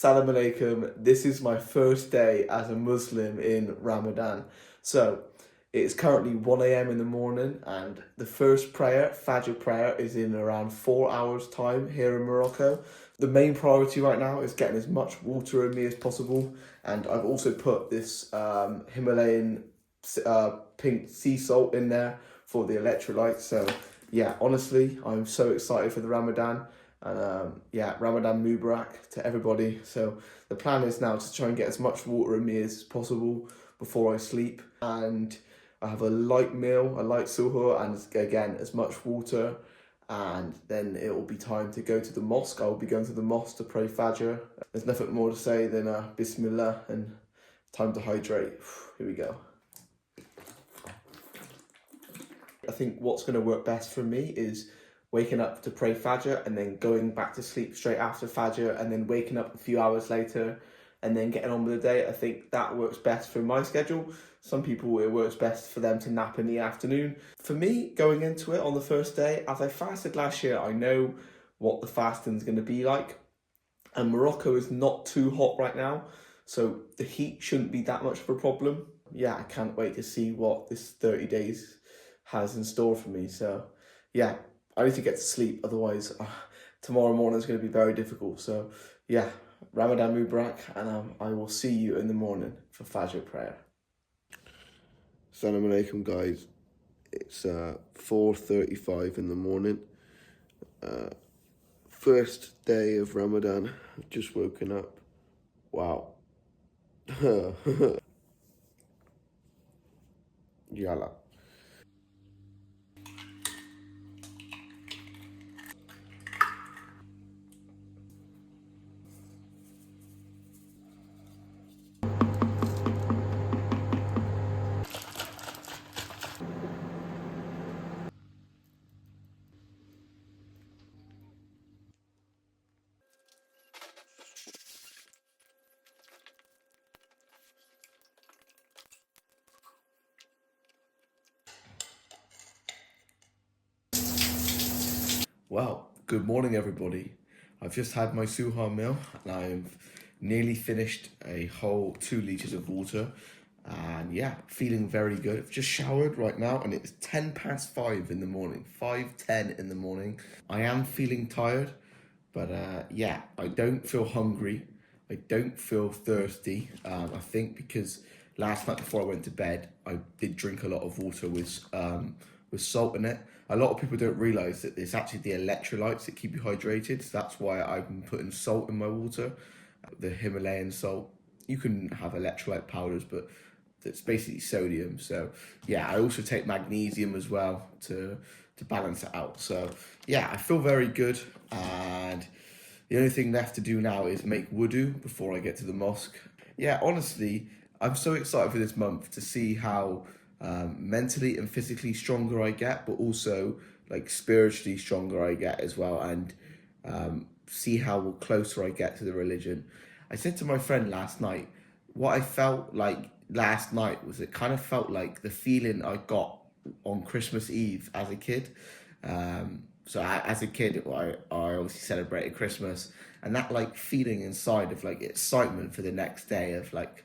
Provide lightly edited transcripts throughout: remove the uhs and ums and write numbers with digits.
Salam alaikum. This is my first day as a Muslim in Ramadan. So it's currently 1 a.m. in the morning, and the first prayer, Fajr prayer, is in around 4 hours' time here in Morocco. The main priority right now is getting as much water in me as possible, and I've also put this Himalayan pink sea salt in there for the electrolytes. So yeah, honestly, I'm so excited for the Ramadan. And yeah, Ramadan Mubarak to everybody. So the plan is now to try and get as much water in me as possible before I sleep. And I have a light meal, a light suhoor, and again, as much water. And then it will be time to go to the mosque. I will be going to the mosque to pray Fajr. There's nothing more to say than Bismillah and time to hydrate. Here we go. I think what's going to work best for me is waking up to pray Fajr and then going back to sleep straight after Fajr and then waking up a few hours later and then getting on with the day. I think that works best for my schedule. Some people, it works best for them to nap in the afternoon. For me, going into it on the first day, as I fasted last year, I know what the fasting is going to be like. And Morocco is not too hot right now, so the heat shouldn't be that much of a problem. Yeah, I can't wait to see what this 30 days has in store for me. So yeah, I need to get to sleep, otherwise tomorrow morning is going to be very difficult. So yeah, Ramadan Mubarak, and I will see you in the morning for Fajr prayer. Assalamu alaikum, guys. It's 4:35 in the morning. First day of Ramadan. I've just woken up. Wow. Yalla. Well, good morning, everybody. I've just had my Suhoor meal and I've nearly finished a whole 2 litres of water. And yeah, feeling very good. I've just showered right now and it's 5:10 in the morning, 5:10 in the morning. I am feeling tired, but yeah, I don't feel hungry. I don't feel thirsty. I think because last night before I went to bed, I did drink a lot of water with salt in it. A lot of people don't realise that it's actually the electrolytes that keep you hydrated. So that's why I've been putting salt in my water, the Himalayan salt. You can have electrolyte powders, but it's basically sodium. So yeah, I also take magnesium as well to balance it out. So yeah, I feel very good, and the only thing left to do now is make wudu before I get to the mosque. Yeah, honestly, I'm so excited for this month to see how mentally and physically stronger I get, but also like spiritually stronger I get as well, and see how closer I get to the religion. I said to my friend last night, what I felt like last night was it kind of felt like the feeling I got on Christmas Eve as a kid. As a kid, I obviously celebrated Christmas, and that like feeling inside of like excitement for the next day of like,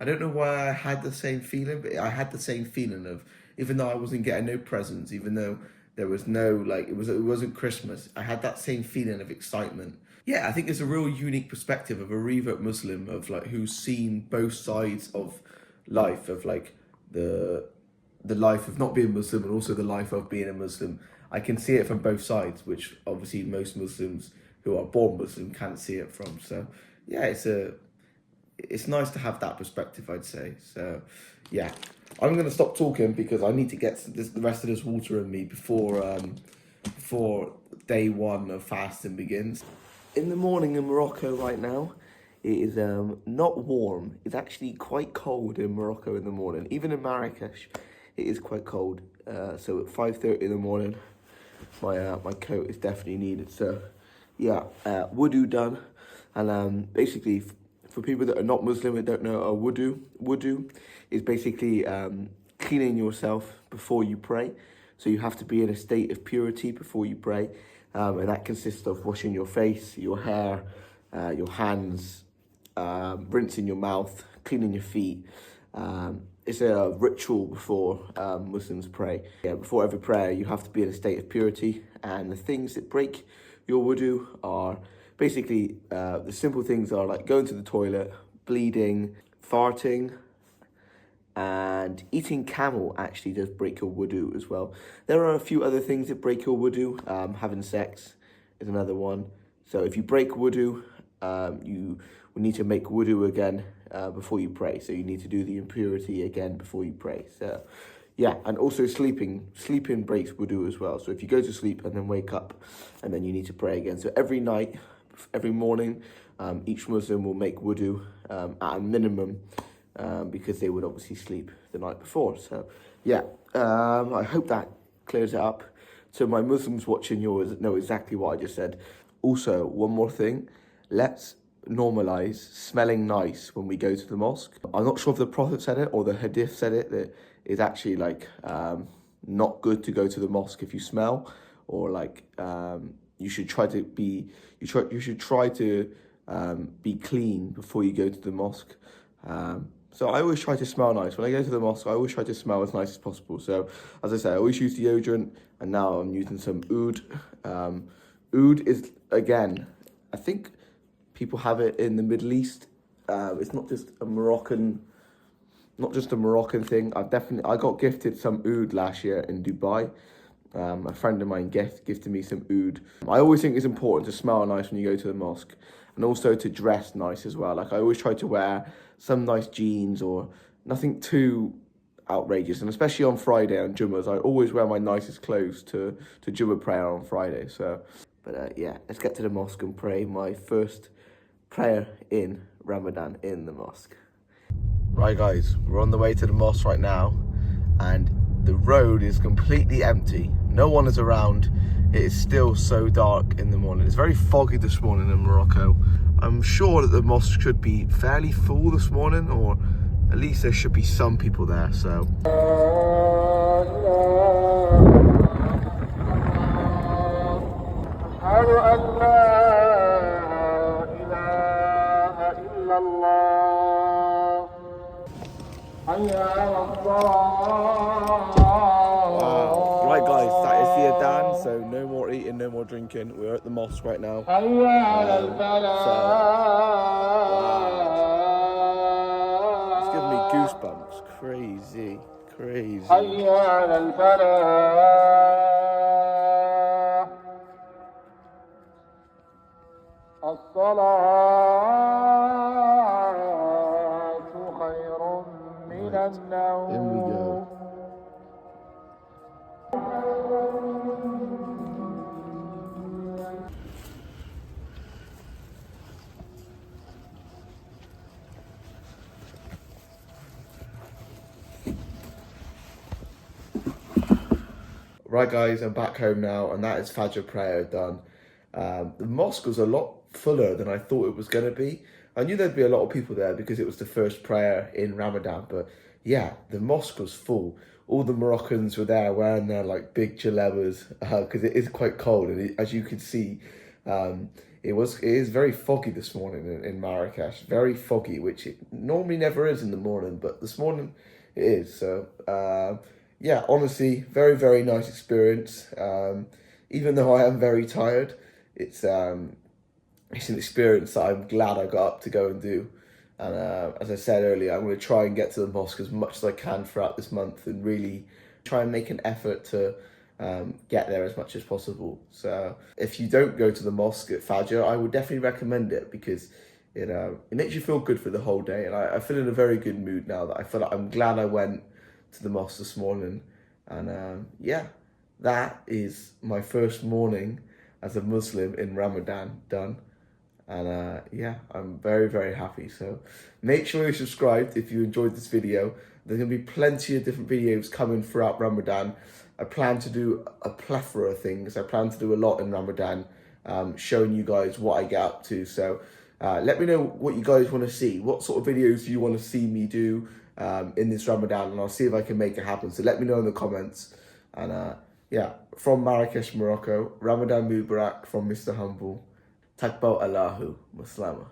I don't know why I had the same feeling, but I had the same feeling of, even though I wasn't getting no presents, even though there was no like it wasn't Christmas, I had that same feeling of excitement. Yeah, I think it's a real unique perspective of a revert Muslim, of like who's seen both sides of life, of like the life of not being Muslim and also the life of being a Muslim. I can see it from both sides, which obviously most Muslims who are born Muslim can't see it from. So yeah, it's nice to have that perspective, I'd say. So yeah, I'm gonna stop talking because I need to get the rest of this water in me before day one of fasting begins. In the morning in Morocco right now, it is not warm. It's actually quite cold in Morocco in the morning. Even in Marrakesh, it is quite cold. So at 5:30 in the morning, my coat is definitely needed. So yeah, wudu done, and basically for people that are not Muslim and don't know, wudu is basically cleaning yourself before you pray. So you have to be in a state of purity before you pray, and that consists of washing your face, your hair, your hands, rinsing your mouth, cleaning your feet. It's a ritual before Muslims pray. Yeah, before every prayer, you have to be in a state of purity, and the things that break your wudu are basically the simple things are like going to the toilet, bleeding, farting, and eating camel actually does break your wudu as well. There are a few other things that break your wudu. Having sex is another one. So if you break wudu, you will need to make wudu again before you pray. So you need to do the impurity again before you pray. So yeah, and also sleeping breaks wudu as well. So if you go to sleep and then wake up and then you need to pray again. So every night, every morning, each Muslim will make wudu at a minimum because they would obviously sleep the night before. So yeah, I hope that clears it up. So my Muslims watching yours know exactly what I just said. Also, one more thing, let's normalize smelling nice when we go to the mosque. I'm not sure if the Prophet said it or the Hadith said it, that it's actually like not good to go to the mosque if you smell, or like you should try to be be clean before you go to the mosque. So I always try to smell nice. When I go to the mosque, I always try to smell as nice as possible. So as I say, I always use deodorant, and now I'm using some oud. Oud is, again, I think people have it in the Middle East. It's not just a Moroccan thing. I got gifted some oud last year in Dubai. A friend of mine gifted me some oud. I always think it's important to smell nice when you go to the mosque, and also to dress nice as well. Like I always try to wear some nice jeans or nothing too outrageous, and especially on Friday and Jummahs, I always wear my nicest clothes to Jummah prayer on Friday. So, but yeah, let's get to the mosque and pray my first prayer in Ramadan in the mosque. Right guys, we're on the way to the mosque right now, and the road is completely empty. No one is around. It is still so dark in the morning. It's very foggy this morning in Morocco. I'm sure that the mosque should be fairly full this morning, or at least there should be some people there. So right guys, that is the adhan, so no more eating, no more drinking. We're at the mosque right now. It's giving me goosebumps. Crazy. In we go. Right guys, I'm back home now, and that is Fajr prayer done. The mosque was a lot fuller than I thought it was going to be. I knew there'd be a lot of people there because it was the first prayer in Ramadan, but yeah, the mosque was full. All the Moroccans were there wearing their like big jalebas because it is quite cold, and as you can see, it is very foggy this morning in Marrakesh. Very foggy, which it normally never is in the morning, but this morning it is. So yeah, honestly, very, very nice experience. Even though I am very tired, it's an experience that I'm glad I got up to go and do. And as I said earlier, I'm going to try and get to the mosque as much as I can throughout this month, and really try and make an effort to get there as much as possible. So if you don't go to the mosque at Fajr, I would definitely recommend it, because it makes you feel good for the whole day. And I feel in a very good mood now that I feel like I'm glad I went to the mosque this morning. And yeah, that is my first morning as a Muslim in Ramadan done. And yeah, I'm very, very happy. So make sure you're subscribed if you enjoyed this video. There's going to be plenty of different videos coming throughout Ramadan. I plan to do a plethora of things. I plan to do a lot in Ramadan, showing you guys what I get up to. So let me know what you guys want to see. What sort of videos do you want to see me do in this Ramadan? And I'll see if I can make it happen. So let me know in the comments. And yeah, from Marrakesh, Morocco, Ramadan Mubarak from Mr. Humble. Takbal Allahu Muslama.